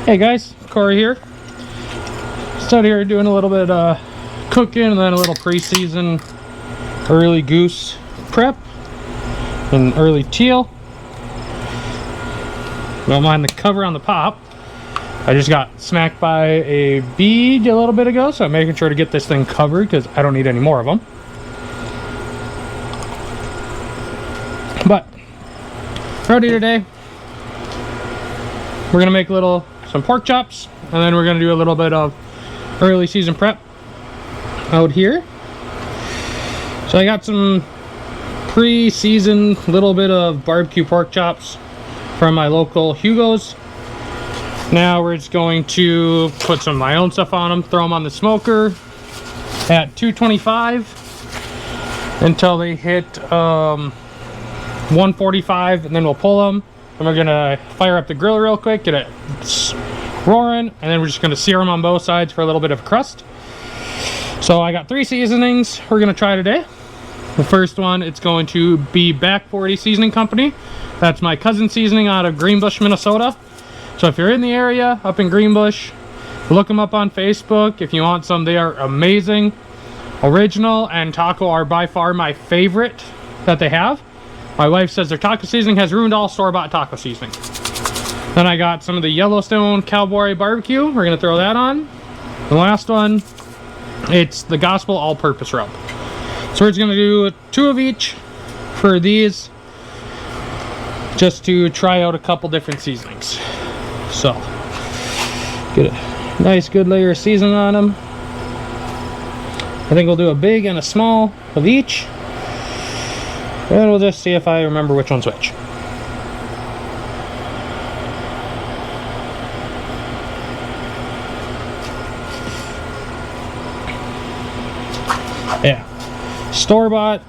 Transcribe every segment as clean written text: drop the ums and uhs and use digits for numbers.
Hey guys, Corey here. Just out here doing a little bit of cooking and then a little pre-season early goose prep and early teal. Don't mind the cover on the pop. I just got smacked by a bee a little bit ago, so I'm making sure to get this thing covered because I don't need any more of them. But ready today, we're gonna make some pork chops, and then we're gonna do a little bit of early season prep out here. So I got some pre-seasoned little bit of barbecue pork chops from my local Hugo's. Now we're just going to put some of my own stuff on them, throw them on the smoker at 225 until they hit 145, and then we'll pull them. And we're gonna fire up the grill real quick, get it roaring, and then we're just gonna sear them on both sides for a little bit of crust. So I got 3 seasonings we're gonna try today. The first one, it's going to be Back 40 Seasoning Company. That's my cousin's seasoning out of Greenbush, Minnesota. So if you're in the area up in Greenbush, look them up on Facebook if you want some. They are amazing. Original and taco are by far my favorite that they have. My wife says their taco seasoning has ruined all store-bought taco seasoning. Then I got some of the Yellowstone Cowboy Barbecue. We're gonna throw that on. The last one, it's the Gospel All-Purpose Rub. So we're just gonna do 2 of each for these, just to try out a couple different seasonings. So, get a nice good layer of seasoning on them. I think we'll do a big and a small of each. And we'll just see if I remember which one's which. Yeah. Store-bought,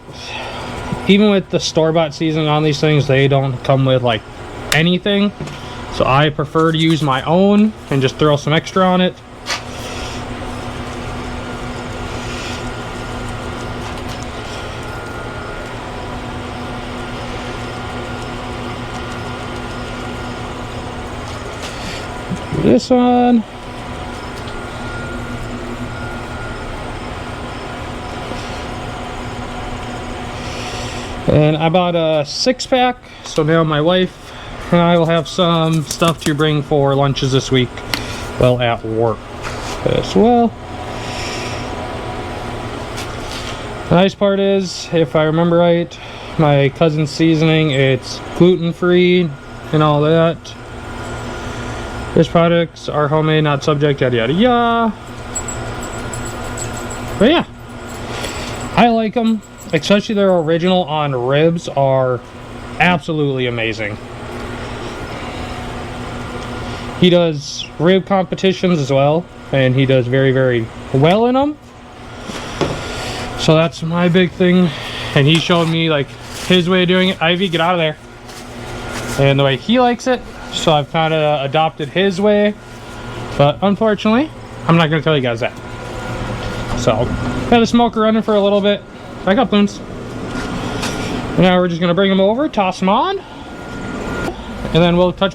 even with the store-bought seasoning on these things, they don't come with like anything. So I prefer to use my own and just throw some extra on it. This one. And I bought a 6-pack, so now my wife and I will have some stuff to bring for lunches this week while at work as well. The nice part is, if I remember right, my cousin's seasoning, it's gluten-free and all that. His products are homemade, not subject, yada yada yada. But yeah, I like them, especially their original on ribs are absolutely amazing. He does rib competitions as well, and he does very, very well in them. So that's my big thing. And he showed me like his way of doing it. Ivy, get out of there. And the way he likes it. So I've kind of adopted his way, but unfortunately, I'm not going to tell you guys that. So, got the smoker running for a little bit. Back up, Loons. Now we're just going to bring them over, toss them on, and then we'll touch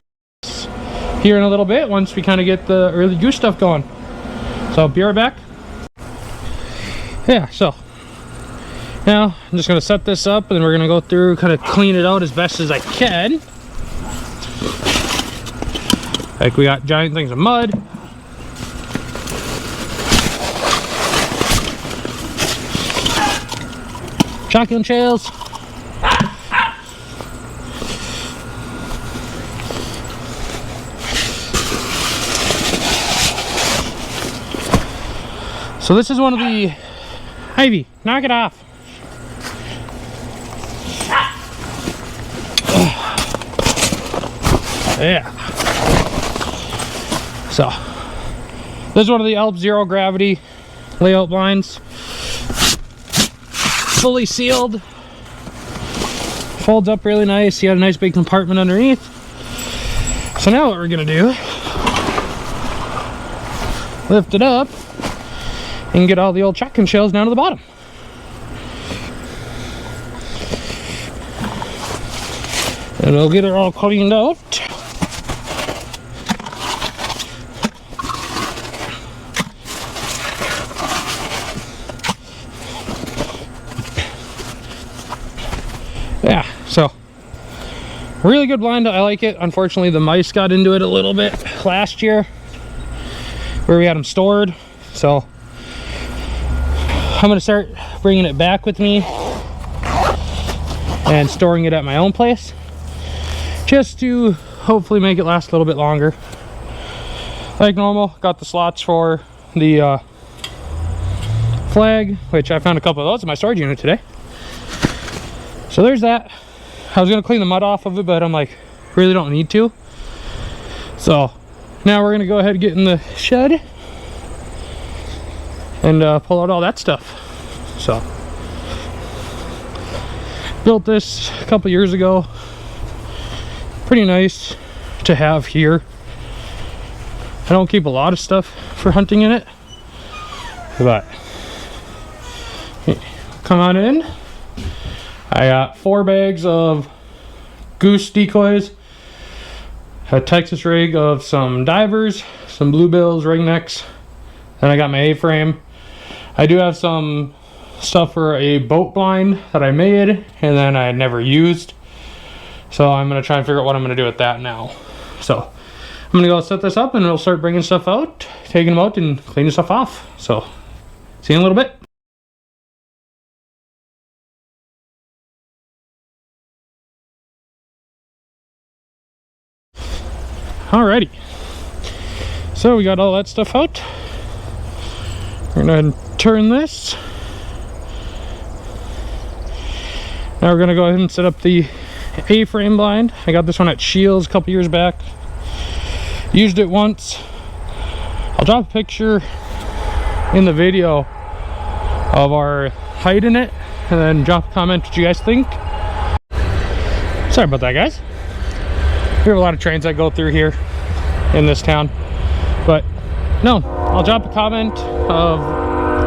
here in a little bit once we kind of get the early goose stuff going. So, I'll be right back. Yeah, so now I'm just going to set this up, and then we're going to go through, kind of clean it out as best as I can. Like, we got giant things of mud. Shotgun shells. So this is one of the... Ivy, knock it off. Yeah. So, this is one of the Alp Zero Gravity layout blinds. Fully sealed. Folds up really nice. You got a nice big compartment underneath. So now what we're going to do, lift it up and get all the old shotgun shells down to the bottom. And we'll get it all cleaned out. Really good blind, I like it. Unfortunately, the mice got into it a little bit last year where we had them stored. So I'm gonna start bringing it back with me and storing it at my own place, just to hopefully make it last a little bit longer. Like normal, got the slots for the flag, which I found a couple of those in my storage unit today. So there's that. I was gonna clean the mud off of it, but I'm like, really don't need to. So now we're gonna go ahead and get in the shed and pull out all that stuff. So built this a couple years ago. Pretty nice to have here. I don't keep a lot of stuff for hunting in it, but come on in. I got 4 bags of Goose decoys, a Texas rig of some divers, some bluebills, ringnecks, then I got my A-frame. I do have some stuff for a boat blind that I made and then I had never used, so I'm going to try and figure out what I'm going to do with that now. So I'm going to go set this up and we'll start bringing stuff out, taking them out and cleaning stuff off. So see you in a little bit. Alrighty, so we got all that stuff out. We're gonna go ahead and turn this. Now we're gonna go ahead and set up the A-frame blind. I got this one at Shields a couple years back. Used it once. I'll drop a picture in the video of our height in it, and then drop a comment what you guys think. Sorry about that, guys. We have a lot of trains that go through here in this town, but no, I'll drop a comment of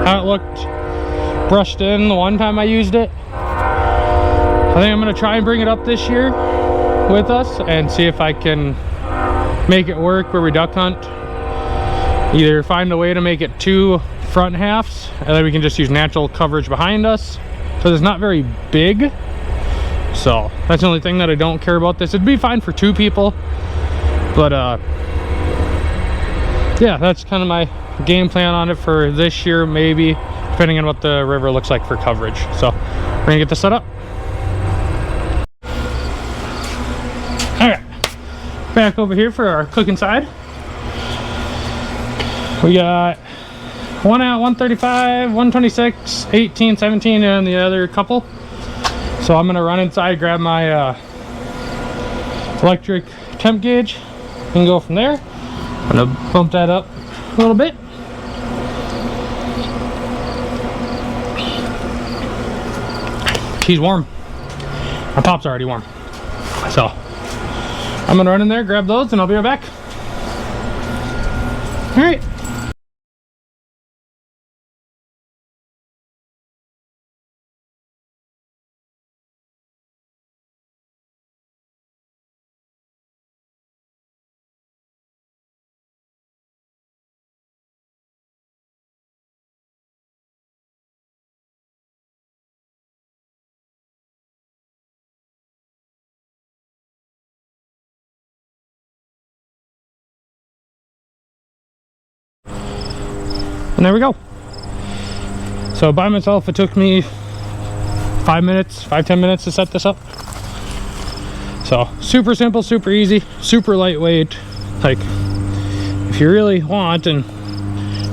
how it looked brushed in the one time I used it. I think I'm going to try and bring it up this year with us and see if I can make it work where we duck hunt. Either find a way to make it 2 front halves and then we can just use natural coverage behind us, because it's not very big. So that's the only thing that I don't care about this. It'd be fine for 2 people, but yeah, that's kind of my game plan on it for this year, maybe, depending on what the river looks like for coverage. So we're gonna get this set up. All right, back over here for our cooking side. We got 1 out, 135, 126, 18, 17, and the other couple. So I'm gonna run inside, grab my electric temp gauge and go from there. I'm gonna bump that up a little bit. He's warm. My pop's already warm. So I'm gonna run in there, grab those, and I'll be right back. All right. And there we go. So by myself, it took me 5 minutes, 5-10 minutes to set this up. So super simple, super easy, super lightweight. Like, if you really want and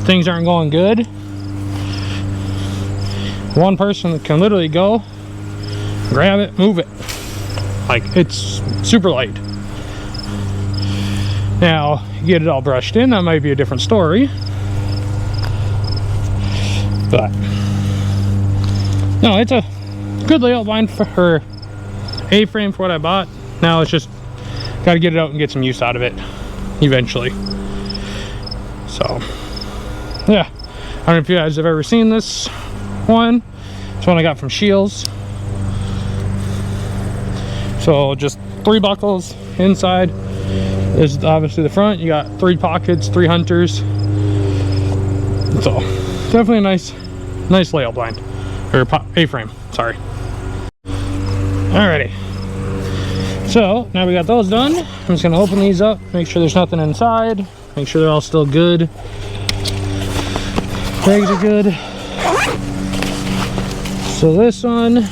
things aren't going good, one person can literally go, grab it, move it. Like, it's super light. Now, get it all brushed in, that might be a different story. But no, it's a good layout blind for A-frame for what I bought. Now it's just got to get it out and get some use out of it eventually. So yeah, I don't know if you guys have ever seen this one. It's one I got from Shields. So just 3 buckles inside. This is obviously the front. You got 3 pockets, 3 hunters. So definitely a nice layout blind, or A-frame, sorry. Alrighty, So now we got those done. I'm just gonna open these up, make sure there's nothing inside, make sure they're all still good. Bags are good. So this one,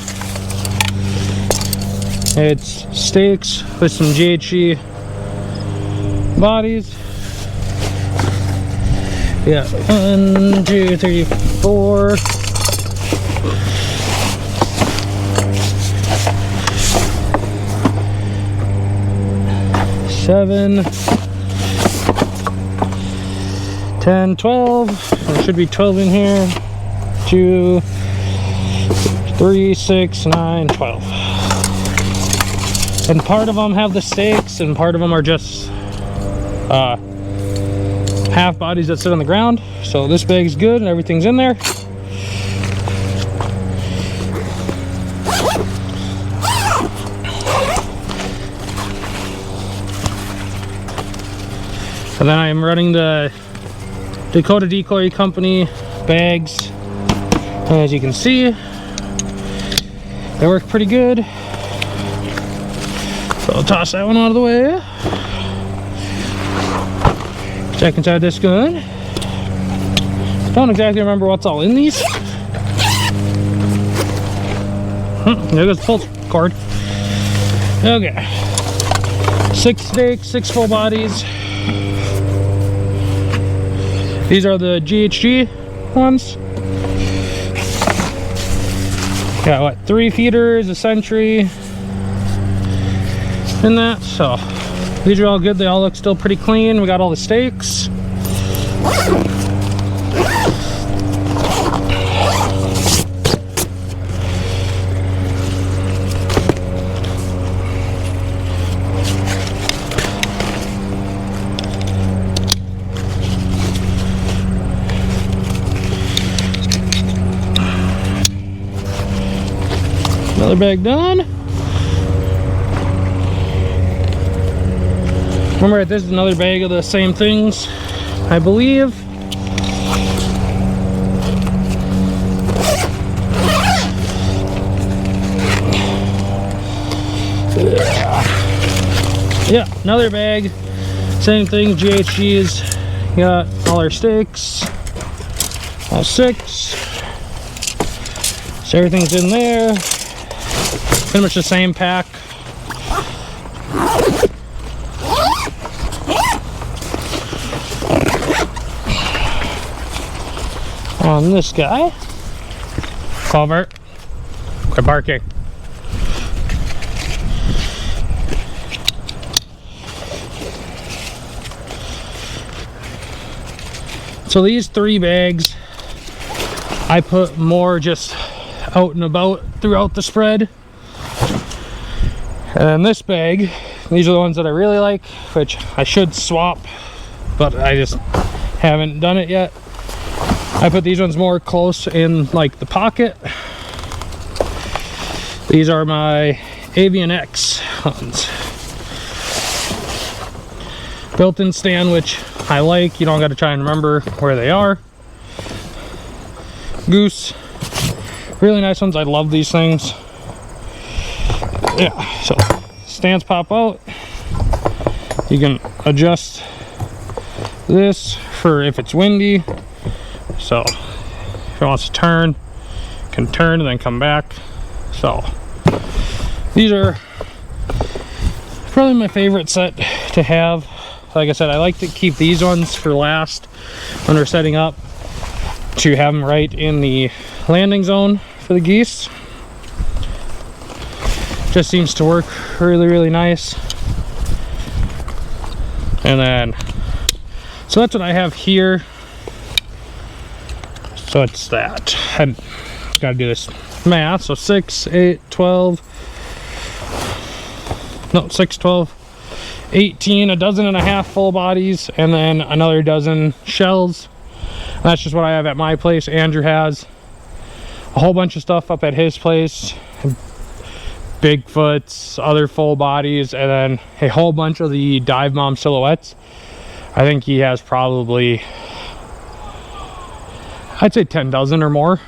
it's steaks with some GHG bodies. Yeah, 1, 2, 3, 4. 7, 10, 12. There should be 12 in here. 2, 3, 6, 9, 12. And part of them have the steaks, and part of them are just half bodies that sit on the ground. So this bag's good and everything's in there. And then I am running the Dakota Decoy Company bags. And as you can see, they work pretty good. So I'll toss that one out of the way. Check inside this gun. Don't exactly remember what's all in these. There goes the pulse cord. Okay. 6 steaks, 6 full bodies. These are the GHG ones. Got what, 3 feeders, a Sentry, and that. So these are all good. They all look still pretty clean. We got all the steaks. Another bag done. Remember, this is another bag of the same things, I believe. Yeah, another bag, same thing, GHGs. Got all our steaks, all 6. So everything's in there. Pretty much the same pack. On this guy, Culvert, quit barking. So these 3 bags, I put more just out and about throughout the spread. And this bag, these are the ones that I really like, which I should swap, but I just haven't done it yet. I put these ones more close in like the pocket. These are my Avian X ones. Built-in stand, which I like. You don't got to try and remember where they are. Goose, really nice ones. I love these things. Yeah, so stands pop out. You can adjust this for if it's windy. So if it wants to turn, can turn and then come back. So these are probably my favorite set to have. Like I said, I like to keep these ones for last when we're setting up, to have them right in the landing zone for the geese. Just seems to work really, really nice. And then, so that's what I have here. So it's that. I gotta do this math. So 6, 8, 12. No, 6, 12, 18, a dozen and a half full bodies, and then another dozen shells. And that's just what I have at my place. Andrew has a whole bunch of stuff up at his place. Bigfoots, other full bodies, and then a whole bunch of the dive mom silhouettes. I think he has probably, I'd say 10 dozen or more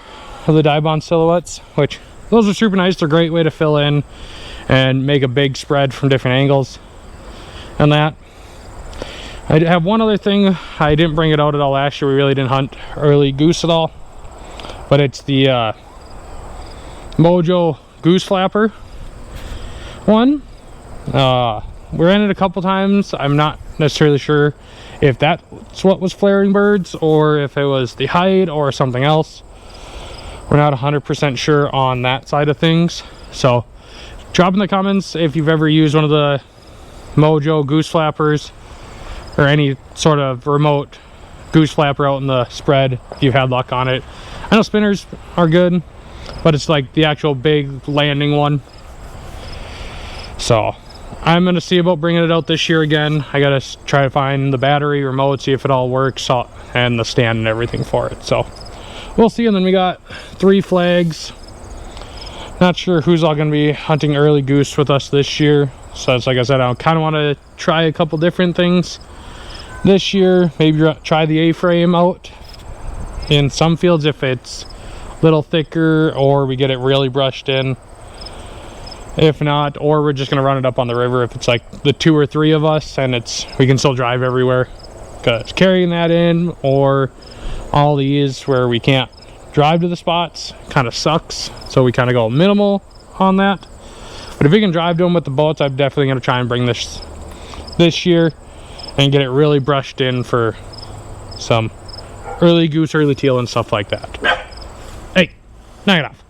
of the dive mom silhouettes, which those are super nice. They're a great way to fill in and make a big spread from different angles and that. I have one other thing. I didn't bring it out at all last year. We really didn't hunt early goose at all, but it's the Mojo goose flapper one. We ran it a couple times. I'm not necessarily sure if that's what was flaring birds or if it was the height or something else. We're not 100% sure on that side of things, so drop in the comments if you've ever used one of the Mojo goose flappers or any sort of remote goose flapper out in the spread, if you've had luck on it. I know spinners are good, but it's like the actual big landing one. So I'm gonna see about bringing it out this year again. I gotta try to find the battery, remote, see if it all works, and the stand and everything for it. So we'll see. And then we got 3 flags. Not sure who's all gonna be hunting early goose with us this year. So it's like I said, I kind of want to try a couple different things this year. Maybe try the A-frame out in some fields if it's a little thicker or we get it really brushed in. If not, or we're just gonna run it up on the river if it's like the 2 or 3 of us and we can still drive everywhere. Because carrying that in or all these where we can't drive to the spots kind of sucks. So we kind of go minimal on that. But if we can drive to them with the boats, I'm definitely gonna try and bring this year and get it really brushed in for some early goose, early teal and stuff like that. Hey, knock it off.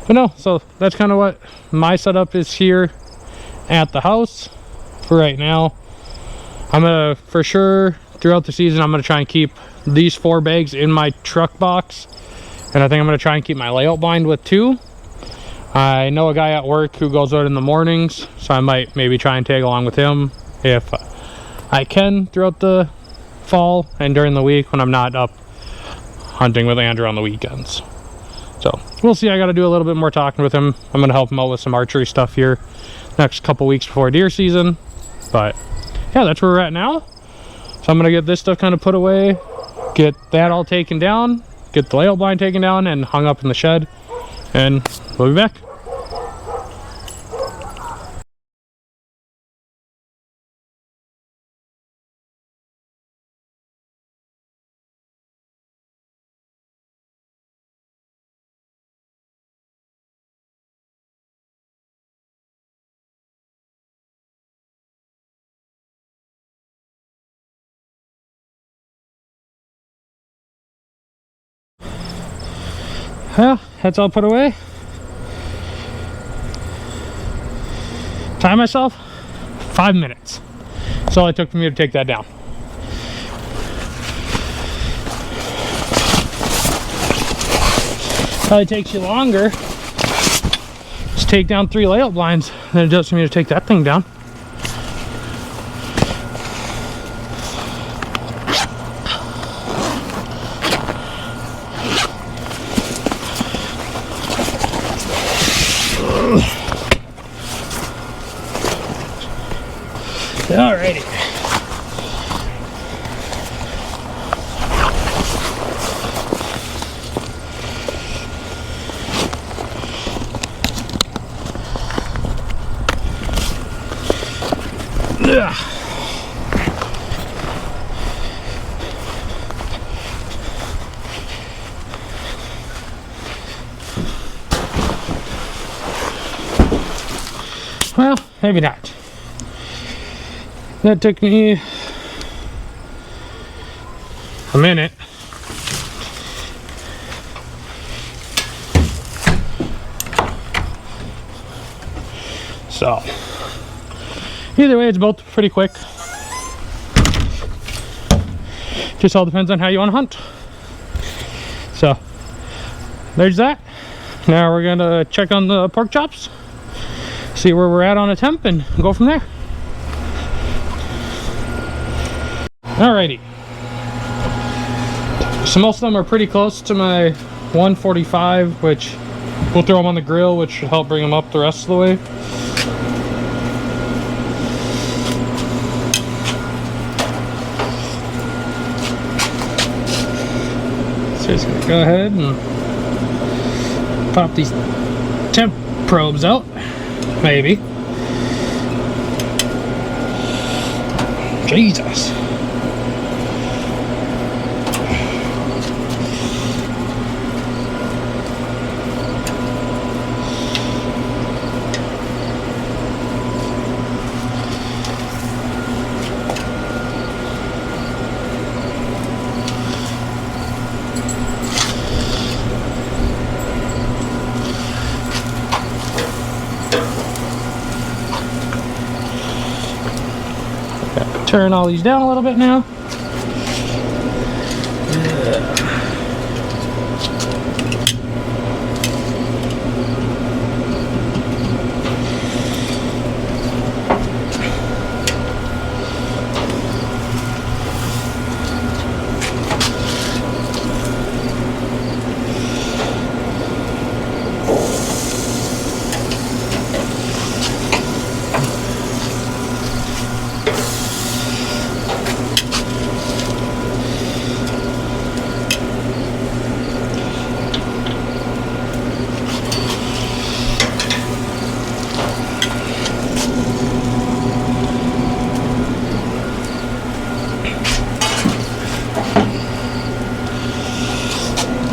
But no, so that's kind of what my setup is here at the house for right now. I'm gonna, for sure, throughout the season, I'm gonna try and keep these 4 bags in my truck box. And I think I'm gonna try and keep my layout blind with 2. I know a guy at work who goes out in the mornings, so I might maybe try and tag along with him if I can throughout the fall and during the week when I'm not up hunting with Andrew on the weekends. So we'll see. I got to do a little bit more talking with him. I'm going to help him out with some archery stuff here next couple weeks before deer season. But yeah, that's where we're at now. So I'm going to get this stuff kind of put away, get that all taken down, get the layout blind taken down and hung up in the shed, and we'll be back. Well, that's all put away. Time myself 5 minutes. That's all it took for me to take that down. Probably takes you longer to take down 3 layout blinds than it does for me to take that thing down. Alrighty. Well, maybe not. That took me a minute. So, either way, it's both pretty quick. Just all depends on how you want to hunt. So, there's that. Now we're gonna check on the pork chops, see where we're at on a temp, and go from there. Alrighty. So most of them are pretty close to my 145, which we'll throw them on the grill, which should help bring them up the rest of the way. So just gonna go ahead and pop these temp probes out. maybe. Jesus. Turn all these down a little bit now.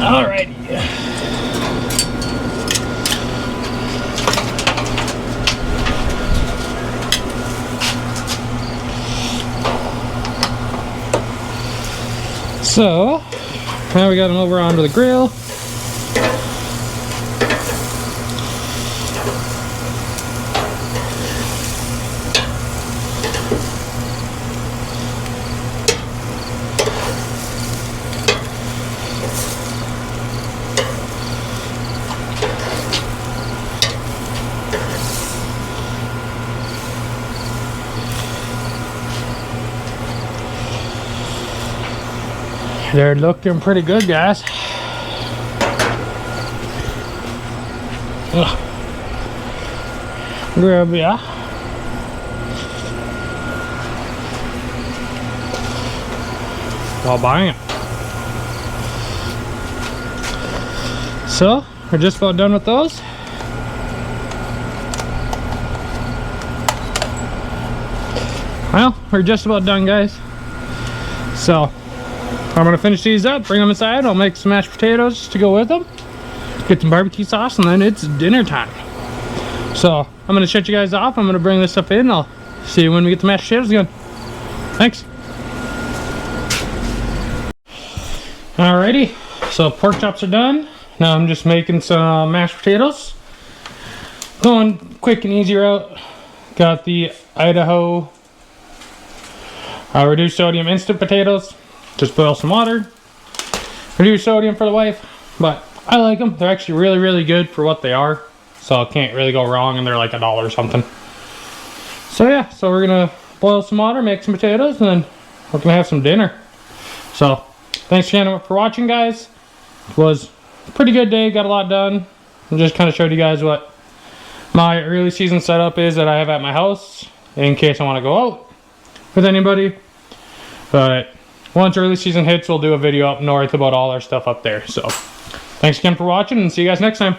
Alrighty. So, now we got them over onto the grill. They're looking pretty good, guys. Grab ya. All buying it. So, we're just about done with those. Well, we're just about done, guys. So, I'm gonna finish these up, bring them inside. I'll make some mashed potatoes to go with them, get some barbecue sauce, and then it's dinner time. So I'm gonna shut you guys off. I'm gonna bring this stuff in. I'll see you when we get the mashed potatoes again. Thanks. Alrighty, so pork chops are done. Now I'm just making some mashed potatoes. Going quick and easy route. Got the Idaho reduced sodium instant potatoes. Just boil some water, reduce sodium for the wife, but I like them. They're actually really, really good for what they are, so I can't really go wrong, and they're like $1 or something. So yeah, so we're gonna boil some water, make some potatoes, and then we're gonna have some dinner. So thanks again for watching, guys. It was a pretty good day, got a lot done. I just kind of showed you guys what my early season setup is that I have at my house in case I want to go out with anybody. But once early season hits, we'll do a video up north about all our stuff up there. So thanks again for watching, and see you guys next time.